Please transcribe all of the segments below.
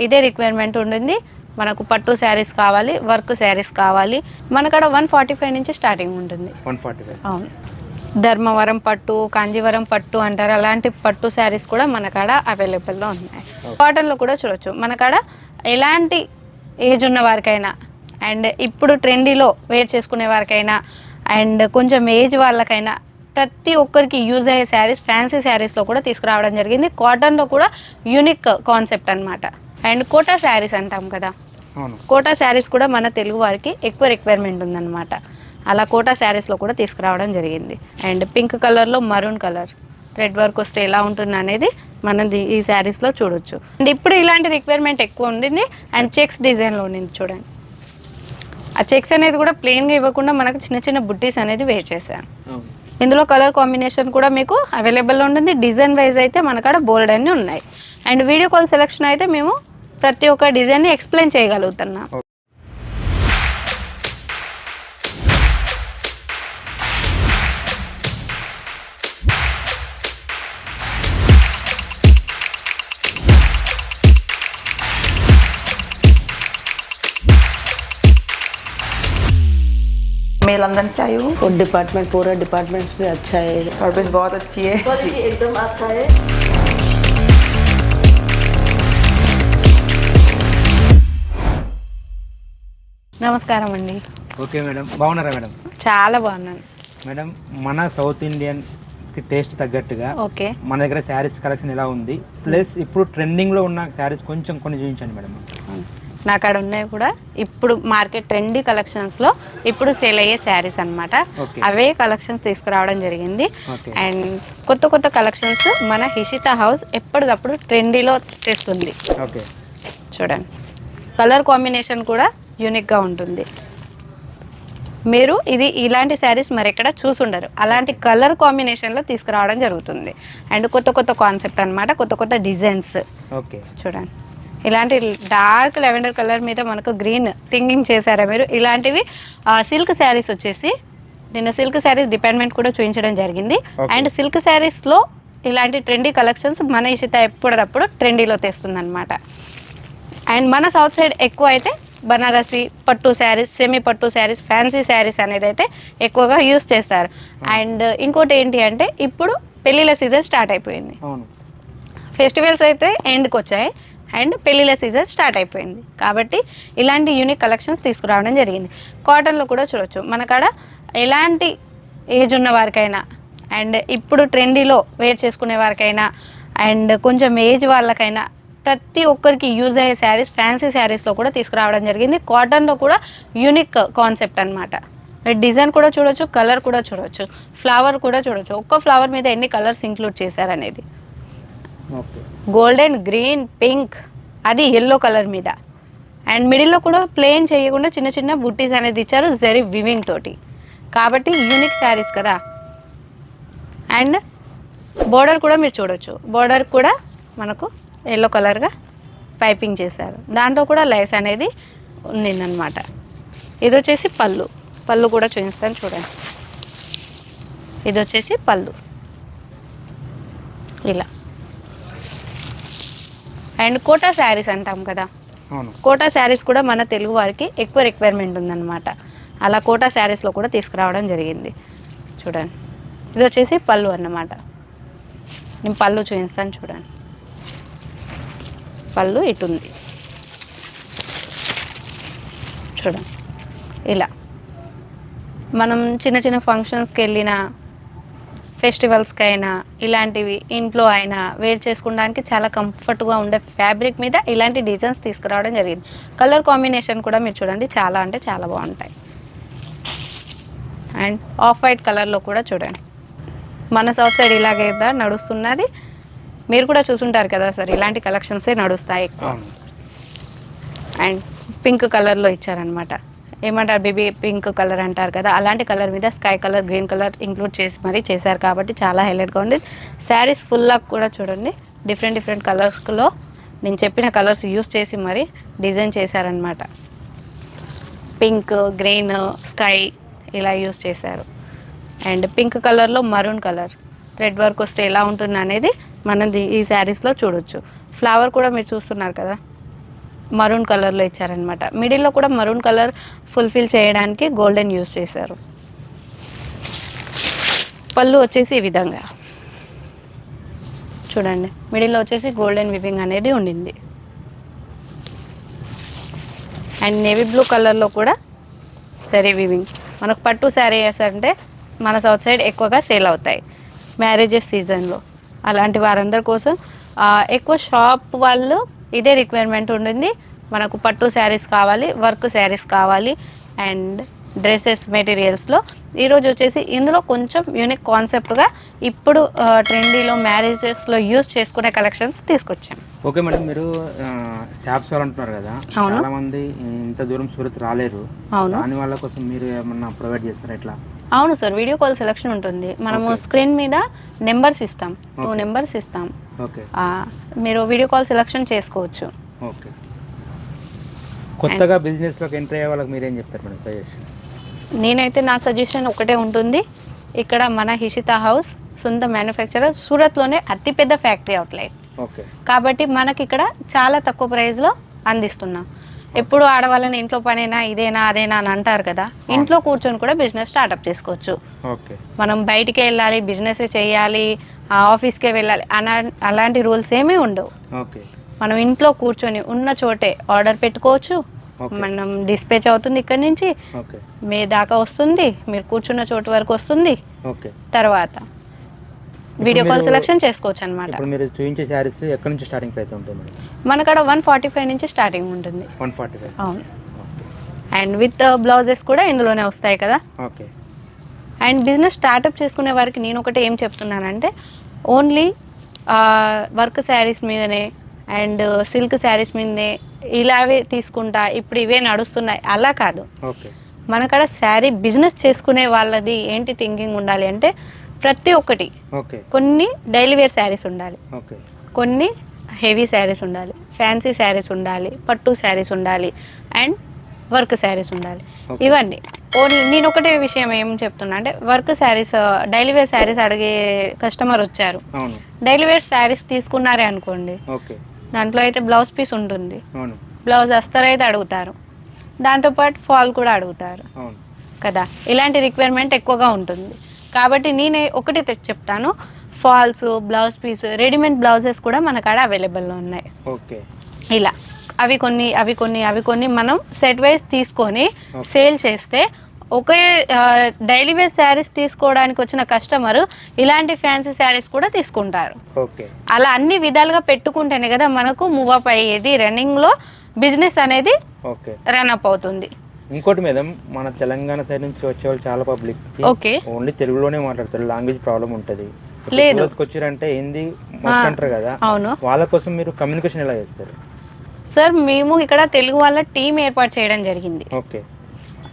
ఇదే రిక్వైర్మెంట్ ఉంటుంది. మనకు పట్టు శారీస్ కావాలి, వర్క్ శారీస్ కావాలి, మనకాడ 145 నుంచి స్టార్టింగ్ ఉంటుంది. 145. అవును. ధర్మవరం పట్టు, కాంజీవరం పట్టు అంటారు, అలాంటి పట్టు శారీస్ కూడా మన కాడ అవైలబుల్లో ఉన్నాయి. కాటన్లో కూడా చూడొచ్చు. మన కాడ ఎలాంటి ఏజ్ ఉన్న వారికైనా అండ్ ఇప్పుడు ట్రెండీలో వేర్ చేసుకునే వారికైనా అండ్ కొంచెం ఏజ్ వాళ్ళకైనా ప్రతి ఒక్కరికి యూజ్ అయ్యే శారీస్ ఫ్యాన్సీ శారీస్లో కూడా తీసుకురావడం జరిగింది. కాటన్లో కూడా యూనిక్ కాన్సెప్ట్ అనమాట. అండ్ కోటా శారీస్ అంటాం కదా, కోటా శారీస్ కూడా మన తెలుగు వారికి ఎక్కువ రిక్వైర్మెంట్ ఉందన్నమాట. అలా కోటా శారీస్లో కూడా తీసుకురావడం జరిగింది. అండ్ పింక్ కలర్లో మరూన్ కలర్ థ్రెడ్ వర్క్ వస్తే ఎలా ఉంటుంది అనేది మనం ఈ శారీస్లో చూడొచ్చు. అండ్ ఇప్పుడు ఇలాంటి రిక్వైర్మెంట్ ఎక్కువ ఉండింది. అండ్ చెక్స్ డిజైన్లో ఉండింది చూడండి. ఆ చెక్స్ అనేది కూడా ప్లెయిన్గా ఇవ్వకుండా మనకు చిన్న చిన్న బుట్టీస్ అనేది వేర్ చేశాను. ఇందులో కలర్ కాంబినేషన్ కూడా మీకు అవైలబుల్లో ఉంటుంది. డిజైన్ వైజ్ అయితే మనకాడ బోల్డ్ అన్నీ ఉన్నాయి. అండ్ వీడియో కాల్ సెలెక్షన్ అయితే మేము ప్రతి ఒక్క డిజైన్ని ఎక్స్ప్లెయిన్ చేయగలుగుతున్నాం. मैं लंदन से आई हूँ. और डिपार्टमेंट पूरा डिपार्टमेंट्स भी अच्छा है. सर्विस बहुत अच्छी है. क्वालिटी एकदम अच्छा है. నమస్కారం అండి. ఓకే మేడం, బాగున్నారా మేడం? చాలా బాగున్నాను మేడం. మన సౌత్ ఇండియన్ టేస్ట్ తగ్గట్టుగా ఓకే మన దగ్గర శారీస్ కలెక్షన్ ఎలా ఉంది, ప్లస్ ఇప్పుడు ట్రెండింగ్లో ఉన్న శారీస్ కొంచెం కొన్ని చూపించండి మేడం. నా కాడ ఉన్నాయి కూడా ఇప్పుడు మార్కెట్ ట్రెండీ కలెక్షన్స్లో ఇప్పుడు సేల్ అయ్యే శారీస్ అనమాట. అవే కలెక్షన్స్ తీసుకురావడం జరిగింది. అండ్ కొత్త కొత్త కలెక్షన్స్ మన హిషిత హౌస్ ఎప్పటికప్పుడు ట్రెండీలో తెస్తుంది. చూడండి, కలర్ కాంబినేషన్ కూడా యూనిక్గా ఉంటుంది. మీరు ఇది ఇలాంటి శారీస్ మరి ఎక్కడ చూసుండరు, అలాంటి కలర్ కాంబినేషన్లో తీసుకురావడం జరుగుతుంది. అండ్ కొత్త కొత్త కాన్సెప్ట్ అనమాట, కొత్త కొత్త డిజైన్స్. ఓకే చూడండి, ఇలాంటి డార్క్ లెవెండర్ కలర్ మీద మనకు గ్రీన్ థింకింగ్ చేశారా మీరు. ఇలాంటివి సిల్క్ శారీస్ వచ్చేసి నేను సిల్క్ శారీస్ డిపార్ట్మెంట్ కూడా చూపించడం జరిగింది. అండ్ సిల్క్ శారీస్లో ఇలాంటి ట్రెండీ కలెక్షన్స్ మన ఇషిత ఎప్పుడప్పుడు ట్రెండీలో తెస్తుంది అనమాట. అండ్ మన సౌత్ సైడ్ ఎక్కువ అయితే బనారసి పట్టు శారీస్, సెమీ పట్టు శారీస్, ఫ్యాన్సీ శారీస్ అనేది అయితే ఎక్కువగా యూస్ చేస్తారు. అండ్ ఇంకోటి ఏంటి అంటే ఇప్పుడు పెళ్ళిళ్ళ సీజన్ స్టార్ట్ అయిపోయింది. ఫెస్టివల్స్ అయితే ఎండ్కి వచ్చాయి అండ్ పెళ్ళిళ్ళ సీజన్ స్టార్ట్ అయిపోయింది కాబట్టి ఇలాంటి యూనిక్ కలెక్షన్స్ తీసుకురావడం జరిగింది. కాటన్లో కూడా చూడొచ్చు. మన కాడ ఎలాంటి ఏజ్ ఉన్న వారికైనా అండ్ ఇప్పుడు ట్రెండీలో వేర్ చేసుకునే వారికైనా అండ్ కొంచెం ఏజ్ వాళ్ళకైనా ప్రతి ఒక్కరికి యూజ్ అయ్యే శారీస్ ఫ్యాన్సీ శారీస్లో కూడా తీసుకురావడం జరిగింది. కాటన్లో కూడా యూనిక్ కాన్సెప్ట్ అనమాట. డిజైన్ కూడా చూడొచ్చు, కలర్ కూడా చూడొచ్చు, ఫ్లవర్ కూడా చూడొచ్చు. ఒక్క ఫ్లవర్ మీద ఎన్ని కలర్స్ ఇంక్లూడ్ చేశారనేది. గోల్డెన్, గ్రీన్, పింక్, అది ఎల్లో కలర్ మీద. అండ్ మిడిల్లో కూడా ప్లెయిన్ చేయకుండా చిన్న చిన్న బుట్టీస్ అనేది ఇచ్చారు జరీ వివింగ్ తోటి, కాబట్టి యూనిక్ శారీస్ కదా. అండ్ బోర్డర్ కూడా మీరు చూడొచ్చు. బోర్డర్ కూడా మనకు ఎల్లో కలర్గా పైపింగ్ చేశారు, దాంట్లో కూడా లైస్ అనేది ఉందన్నమాట. ఇది వచ్చేసి పళ్ళు. పళ్ళు కూడా చూపిస్తాను చూడండి. ఇది వచ్చేసి పళ్ళు ఇలా. అండ్ కోటా శారీస్ అంటాం కదా, కోటా శారీస్ కూడా మన తెలుగు వారికి ఎక్కువ రిక్వైర్మెంట్ ఉందన్నమాట. అలా కోటా శారీస్లో కూడా తీసుకురావడం జరిగింది. చూడండి, ఇది వచ్చేసి పళ్ళు అన్నమాట. నేను పళ్ళు చూపిస్తాను చూడండి. పళ్ళు ఇటుంది చూడండి. ఇలా మనం చిన్న చిన్న ఫంక్షన్స్కి వెళ్ళినా ఫెస్టివల్స్కి అయినా ఇలాంటివి ఇంట్లో అయినా వేర్ చేసుకోవడానికి చాలా కంఫర్ట్గా ఉండే ఫ్యాబ్రిక్ మీద ఇలాంటి డిజైన్స్ తీసుకురావడం జరిగింది. కలర్ కాంబినేషన్ కూడా మీరు చూడండి, చాలా అంటే చాలా బాగుంటాయి. అండ్ ఆఫ్ వైట్ కలర్లో కూడా చూడండి. మన సౌత్ సైడ్ ఇలాగే నడుస్తున్నది, మీరు కూడా చూసుంటారు కదా సార్, ఇలాంటి కలెక్షన్సే నడుస్తాయి ఎక్కువ. అండ్ పింక్ కలర్లో ఇచ్చారనమాట, ఏమంటారు బేబీ పింక్ కలర్ అంటారు కదా, అలాంటి కలర్ మీద sky colour, green colour include చేసి మరీ చేశారు కాబట్టి చాలా హైలైట్గా ఉంది. శారీస్ ఫుల్గా కూడా చూడండి డిఫరెంట్ డిఫరెంట్ కలర్స్లో నేను చెప్పిన కలర్స్ యూస్ చేసి మరీ డిజైన్ చేశారనమాట. పింక్, గ్రీన్, స్కై ఇలా యూస్ చేశారు. అండ్ పింక్ కలర్లో మరూన్ కలర్ థ్రెడ్ వర్క్ వస్తే ఎలా ఉంటుంది అనేది మనం ఈ శారీస్లో చూడొచ్చు. ఫ్లవర్ కూడా మీరు చూస్తున్నారు కదా, మరూన్ కలర్లో ఇచ్చారనమాట. మిడిల్లో కూడా మరూన్ కలర్ ఫుల్ఫిల్ చేయడానికి గోల్డెన్ యూస్ చేశారు. పళ్ళు వచ్చేసి ఈ విధంగా చూడండి, మిడిల్లో వచ్చేసి గోల్డెన్ వివింగ్ అనేది ఉండింది. అండ్ నేవీ బ్లూ కలర్లో కూడా సరే వివింగ్. మనకు పట్టు శారీస్ అంటే మన సౌత్ సైడ్ ఎక్కువగా సేల్ అవుతాయి మ్యారేజెస్ సీజన్లో. అలాంటి వారందరి కోసం ఎక్కువ షాప్ వాళ్ళు ఇదే రిక్వైర్మెంట్ ఉంటుంది. మనకు పట్టు శారీస్ కావాలి, వర్క్ శారీస్ కావాలి అండ్ డ్రెస్సెస్ మెటీరియల్స్లో. ఈరోజు వచ్చేసి ఇందులో కొంచెం యూనిక్ కాన్సెప్ట్గా ఇప్పుడు ట్రెండీలో మ్యారేజెస్లో యూజ్ చేసుకునే కలెక్షన్స్ తీసుకొచ్చాం. ఓకే మేడం, మీరు షాప్స్ వాళ్ళు అంటున్నారు కదా, చాలా మంది ఇంత దూరం సూరత్ రాలేరు. అవును, దాని వాళ్ళ కోసం మీరు ఏమన్నా ప్రొవైడ్ చేస్తారా ఎట్లా? అవును సార్, వీడియో కాల్ సెలెక్షన్ ఉంటుంది. మనము స్క్రీన్ మీద నెంబర్స్ ఇస్తాం, 2 నెంబర్స్ ఇస్తాం. ఓకే, మీరు వీడియో కాల్ సెలెక్షన్ చేసుకోవచ్చు. ఓకే. కొత్తగా బిజినెస్లోకి ఎంటర్ అయ్యే వాళ్ళకి మీరేం చెప్తారు మేడం సజెషన్? నేనైతే నా సజెషన్ ఒకటే ఉంటుంది. ఇక్కడ మన హిషితా హౌస్ సొంత మ్యానుఫ్యాక్చరర్, సూరత్లోనే అతిపెద్ద ఫ్యాక్టరీ అవుట్లెట్. ఓకే, కాబట్టి మనకి ఇక్కడ చాలా తక్కువ ప్రైస్లో అందిస్తున్నాం. ఎప్పుడు ఆడవాళ్ళని ఇంట్లో పనేనా ఇదేనా అదేనా అని అంటారు కదా, ఇంట్లో కూర్చొని కూడా బిజినెస్ స్టార్ట్అప్ చేసుకోవచ్చు. ఓకే, మనం బయటికి వెళ్ళాలి, బిజినెస్ చేయాలి, ఆఫీస్కే వెళ్ళాలి అలాంటి రూల్స్ ఏమీ ఉండవు. ఓకే, మనం ఇంట్లో కూర్చొని ఉన్న చోటే ఆర్డర్ పెట్టుకోవచ్చు. మనం డిస్పాచ్ అవుతుంది ఇక్కడ నుంచి, మీ దాకా వస్తుంది, మీరు కూర్చున్న చోటు వరకు వస్తుంది. ఓకే, తర్వాత వీడియో కాల్ సెలెక్షన్ చేసుకోవచ్చు అనమాట. ఇప్పుడు మీరు చూపించే శారీస్ ఎక్కడి నుంచి స్టార్టింగ్ ప్రైస్ ఉంటుంది మేడం? మనకడ 145 నుంచి స్టార్టింగ్ ఉంటుంది. 145. అవును, అండ్ విత్ బ్లౌజెస్ కూడా ఇందులోనే వస్తాయి కదా. ఓకే. అండ్ బిజినెస్ స్టార్ట్అప్ చేసుకునే వారికి నేను ఒకటి ఏం చెప్తున్నానంటే, ఓన్లీ వర్క్ శారీస్ మీదనే అండ్ సిల్క్ శారీస్ మీదనే ఇలావే తీసుకుంటా, ఇప్పుడు ఇవే నడుస్తున్నాయి అలా కాదు. ఓకే, మనకడ శారీ బిజినెస్ చేసుకునే వాళ్ళది ఏంటి థింకింగ్ ఉండాలి అంటే, ప్రతి ఒక్కటి కొన్ని డైలీ వేర్ శారీస్ ఉండాలి, కొన్ని హెవీ శారీస్ ఉండాలి, ఫ్యాన్సీ శారీస్ ఉండాలి, పట్టు శారీస్ ఉండాలి అండ్ వర్క్ శారీస్ ఉండాలి. ఇవన్నీ ఓన్లీ నేను ఒకటే విషయం ఏం చెప్తున్నా అంటే, work saris daily wear saris అడిగే కస్టమర్ వచ్చారు, డైలీ వేర్ శారీస్ తీసుకున్నారే అనుకోండి, దాంట్లో అయితే బ్లౌజ్ పీస్ ఉంటుంది, బ్లౌజ్ అస్తర్ అయితే అడుగుతారు, దాంతోపాటు ఫాల్ కూడా అడుగుతారు కదా. ఇలాంటి రిక్వైర్మెంట్ ఎక్కువగా ఉంటుంది. కాబట్టి నేను ఒకటి చెప్తాను, falls, blouse piece, readymade blouses కూడా మన కాడ అవైలబుల్లో ఉన్నాయి. ఇలా అవి కొన్ని మనం సెట్ వైజ్ తీసుకొని సేల్ చేస్తే, ఒకే డైలీ వేర్ శారీస్ తీసుకోవడానికి వచ్చిన కస్టమర్ ఇలాంటి ఫ్యాన్సీ శారీస్ కూడా తీసుకుంటారు. అలా అన్ని విధాలుగా పెట్టుకుంటేనే కదా మనకు మూవ్ అప్ అయ్యేది, రన్నింగ్లో బిజినెస్ అనేది రన్ అప్ అవుతుంది. ఇంకోటి మేడం, మన తెలంగాణ సైడ్ నుంచి వచ్చే వాళ్ళు చాలా పబ్లిక్ ఓన్లీ తెలుగులోనే మాట్లాడతారు, లాంగ్వేజ్ ప్రాబ్లం ఉంటుంది. లేదు వచ్చారంటే హిందీ మస్ట్ అంటారు కదా, అవును, వాళ్ళ కోసం మీరు కమ్యూనికేషన్ ఎలా చేస్తారు? సార్, మేము ఇక్కడ తెలుగు వాళ్ళ టీం ఏర్పాటు చేయడం జరిగింది. ఓకే,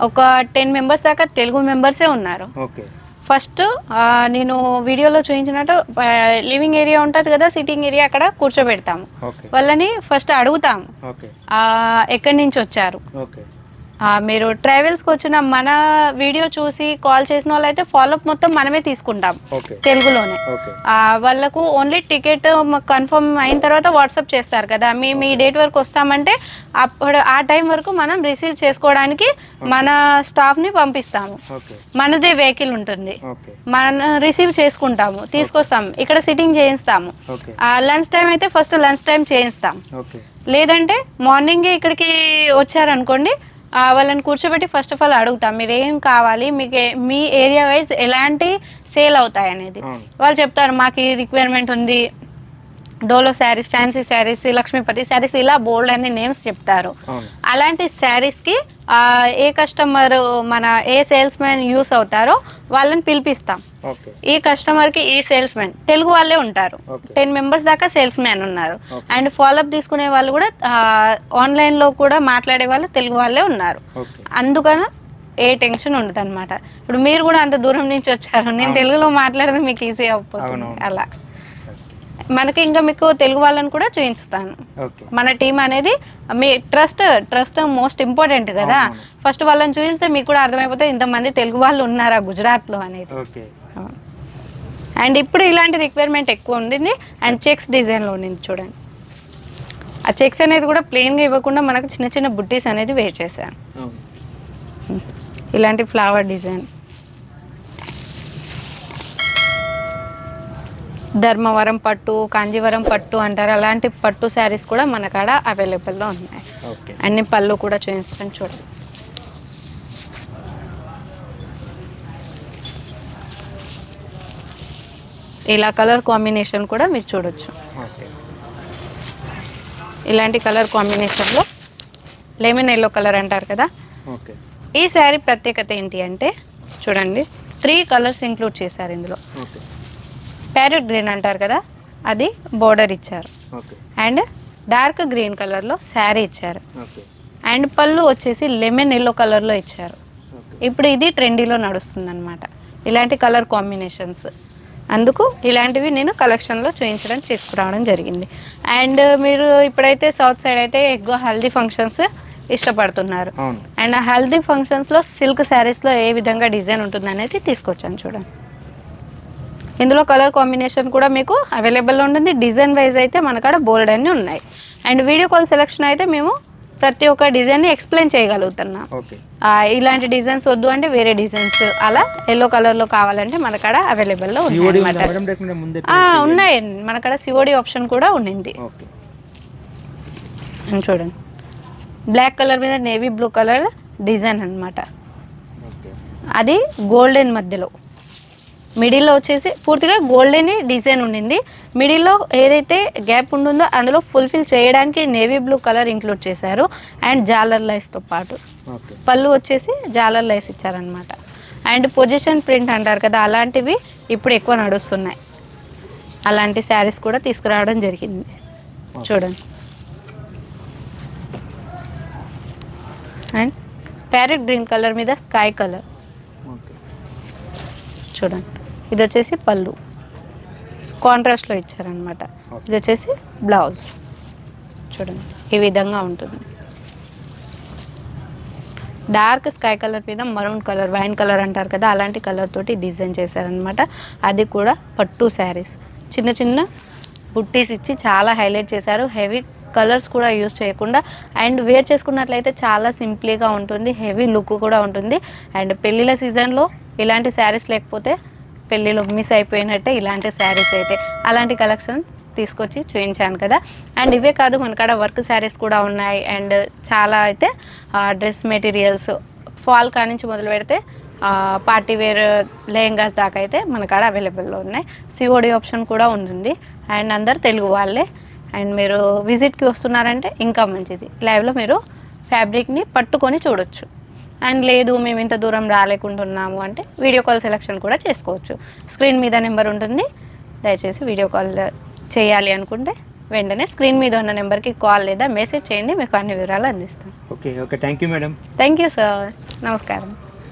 ఒక 10 మెంబర్స్ దాకా తెలుగు మెంబర్సే ఉన్నారు. ఓకే, ఫస్ట్ నేను వీడియోలో చూపించినట్టు లివింగ్ ఏరియా ఉంటుంది కదా, సిట్టింగ్ ఏరియా, అక్కడ కూర్చోబెడతాము. వాళ్ళని ఫస్ట్ అడుగుతాము ఎక్కడి నుంచి వచ్చారు. మీరు ట్రావెల్స్కి వచ్చిన మన వీడియో చూసి కాల్ చేసిన వాళ్ళు అయితే ఫాలోఅప్ మొత్తం మనమే తీసుకుంటాం తెలుగులోనే. వాళ్ళకు ఓన్లీ టికెట్ కన్ఫర్మ్ అయిన తర్వాత వాట్సాప్ చేస్తారు కదా, మేము ఈ డేట్ వరకు వస్తామంటే అప్పుడు ఆ టైం వరకు మనం రిసీవ్ చేసుకోవడానికి మన స్టాఫ్ని పంపిస్తాము. మనదే వెహికల్ ఉంటుంది, మనం రిసీవ్ చేసుకుంటాము, తీసుకొస్తాము, ఇక్కడ సిట్టింగ్ చేయిస్తాము. లంచ్ టైం అయితే ఫస్ట్ లంచ్ టైం చేయిస్తాం, లేదంటే మార్నింగే ఇక్కడికి వచ్చారనుకోండి, వాళ్ళని కూర్చోబెట్టి ఫస్ట్ ఆఫ్ ఆల్ అడుగుతాం మీరు ఏం కావాలి, మీకు మీ ఏరియా వైజ్ ఎలాంటి సేల్ అవుతాయి అనేది. వాళ్ళు చెప్తారు మాకు ఈ రిక్వైర్మెంట్ ఉంది, డోలో శారీస్, ఫ్యాన్సీ శారీస్, లక్ష్మీపతి శారీస్, ఇలా బోల్డ్ అనే నేమ్స్ చెప్తారు. అలాంటి శారీస్కి ఏ కస్టమర్ మన ఏ సేల్స్ మ్యాన్ యూస్ అవుతారో వాళ్ళని పిలిపిస్తాం. ఈ కస్టమర్కి ఈ సేల్స్ మ్యాన్ తెలుగు వాళ్ళే ఉంటారు, 10 మెంబర్స్ దాకా సేల్స్ మ్యాన్ ఉన్నారు. అండ్ ఫాలోఅప్ తీసుకునే వాళ్ళు కూడా ఆన్లైన్లో కూడా మాట్లాడే వాళ్ళు తెలుగు వాళ్ళే ఉన్నారు. అందుకని ఏ టెన్షన్ ఉండదు అనమాట. ఇప్పుడు మీరు కూడా అంత దూరం నుంచి వచ్చారు, నేను తెలుగులో మాట్లాడితే మీకు ఈజీ అయిపోతుంది. అలా మనకి ఇంకా మీకు తెలుగు వాళ్ళని కూడా చూపిస్తాను. మన టీం అనేది మీ ట్రస్ట్ మోస్ట్ ఇంపార్టెంట్ కదా. ఫస్ట్ వాళ్ళని చూపిస్తే మీకు కూడా అర్థమైపోతే ఇంతమంది తెలుగు వాళ్ళు ఉన్నారా గుజరాత్లో అనేది. అండ్ ఇప్పుడు ఇలాంటి రిక్వైర్మెంట్ ఎక్కువ ఉండింది. అండ్ చెక్స్ డిజైన్లో ఉండింది చూడండి, ఆ చెక్స్ అనేది కూడా ప్లెయిన్గా ఇవ్వకుండా మనకు చిన్న చిన్న బుట్టీస్ అనేది వేర్ చేశాను. ఇలాంటి ఫ్లవర్ డిజైన్, ధర్మవరం పట్టు, కాంజీవరం పట్టు అంటారు, అలాంటి పట్టు శారీస్ కూడా మన కాడ అవైలబుల్లో ఉన్నాయి. అన్ని పళ్ళు కూడా చూపిస్తాను చూడండి. ఇలా కలర్ కాంబినేషన్ కూడా మీరు చూడొచ్చు. ఇలాంటి కలర్ కాంబినేషన్లో లెమన్ ఎల్లో కలర్ అంటారు కదా. ఈ శారీ ప్రత్యేకత ఏంటి అంటే చూడండి, 3 కలర్స్ ఇంక్లూడ్ చేశారు ఇందులో. ప్యారెట్ గ్రీన్ అంటారు కదా, అది బోర్డర్ ఇచ్చారు. అండ్ డార్క్ గ్రీన్ కలర్లో శారీ ఇచ్చారు. అండ్ పళ్ళు వచ్చేసి లెమన్ ఎల్లో కలర్లో ఇచ్చారు. ఇప్పుడు ఇది ట్రెండీలో నడుస్తుంది అనమాట, ఇలాంటి కలర్ కాంబినేషన్స్. అందుకు ఇలాంటివి నేను కలెక్షన్లో చూపించడం తీసుకురావడం జరిగింది. అండ్ మీరు ఇప్పుడైతే సౌత్ సైడ్ అయితే ఎక్కువ హల్దీ ఫంక్షన్స్ ఇష్టపడుతున్నారు. అండ్ ఆ హల్దీ ఫంక్షన్స్లో సిల్క్ శారీస్లో ఏ విధంగా డిజైన్ ఉంటుంది అనేది తీసుకొచ్చాను చూడండి. ఇందులో కలర్ కాంబినేషన్ కూడా మీకు అవైలబుల్లో ఉంటుంది. డిజైన్ వైజ్ అయితే మన కాడ బోల్డ్ అన్నీ ఉన్నాయి. అండ్ వీడియో కాల్ సెలెక్షన్ అయితే మేము ప్రతి ఒక్క డిజైన్ని ఎక్స్ప్లెయిన్ చేయగలుగుతున్నాం. ఇలాంటి డిజైన్స్ వద్దు అంటే వేరే డిజైన్స్, అలా ఎల్లో కలర్లో కావాలంటే మన కాడ అవైలబుల్లో ఉన్నాయి. మన కాడ సిఓడి ఆప్షన్ కూడా ఉండింది. చూడండి, బ్లాక్ కలర్ మీద నేవీ బ్లూ కలర్ డిజైన్ అన్నమాట. అది గోల్డెన్ మధ్యలో, మిడిల్లో వచ్చేసి పూర్తిగా గోల్డెన్ డిజైన్ ఉండింది. మిడిల్లో ఏదైతే గ్యాప్ ఉంటుందో అందులో ఫుల్ఫిల్ చేయడానికి నేవీ బ్లూ కలర్ ఇంక్లూడ్ చేశారు. అండ్ జాలర్ లైస్తో పాటు పళ్ళు వచ్చేసి జాలర్ లైస్ ఇచ్చారనమాట. అండ్ పొజిషన్ ప్రింట్ అంటారు కదా, అలాంటివి ఇప్పుడు ఎక్కువ నడుస్తున్నాయి. అలాంటి శారీస్ కూడా తీసుకురావడం జరిగింది. చూడండి, అండ్ ప్యారెట్ గ్రీన్ కలర్ మీద స్కై కలర్ చూడండి. ఇది వచ్చేసి పళ్ళు కాంట్రాస్ట్లో ఇచ్చారనమాట. ఇది వచ్చేసి బ్లౌజ్ చూడండి, ఈ విధంగా ఉంటుంది. డార్క్ స్కై కలర్ మీద మరూన్ కలర్, వైన్ కలర్ అంటారు కదా, అలాంటి కలర్ తోటి డిజైన్ చేశారనమాట. అది కూడా పట్టు శారీస్, చిన్న చిన్న బుట్టీస్ ఇచ్చి చాలా హైలైట్ చేశారు. హెవీ కలర్స్ కూడా యూజ్ చేయకుండా. అండ్ వేర్ చేసుకున్నట్లయితే చాలా సింప్లీగా ఉంటుంది, హెవీ లుక్ కూడా ఉంటుంది. అండ్ పెళ్ళిళ్ళ సీజన్లో ఇలాంటి శారీస్ లేకపోతే పెళ్ళిలో మిస్ అయిపోయినట్టే ఇలాంటి శారీస్ అయితే. అలాంటి కలెక్షన్ తీసుకొచ్చి చూపించాను కదా. అండ్ ఇవే కాదు, మన కాడ వర్క్ శారీస్ కూడా ఉన్నాయి. అండ్ చాలా అయితే డ్రెస్ మెటీరియల్స్, ఫాల్ కా నుంచి మొదలు పెడితే పార్టీ వేర్ లెహంగాస్ దాకా అయితే మన కాడ అవైలబుల్లో ఉన్నాయి. సిఓడి ఆప్షన్ కూడా ఉంటుంది. అండ్ అందరు తెలుగు వాళ్ళే. అండ్ మీరు విజిట్కి వస్తున్నారంటే ఇంకా మంచిది, లైవ్లో మీరు ఫ్యాబ్రిక్ని పట్టుకొని చూడొచ్చు. అండ్ లేదు మేము ఇంత దూరం రాలేకుంటున్నాము అంటే వీడియో కాల్ సెలెక్షన్ కూడా చేసుకోవచ్చు. స్క్రీన్ మీద నెంబర్ ఉంటుంది, దయచేసి వీడియో కాల్ చేయాలి అనుకుంటే వెంటనే స్క్రీన్ మీద ఉన్న నెంబర్కి కాల్ లేదా మెసేజ్ చేయండి, మీకు అన్ని వివరాలు అందిస్తాం. Okay, thank you madam. Thank you sir, నమస్కారం.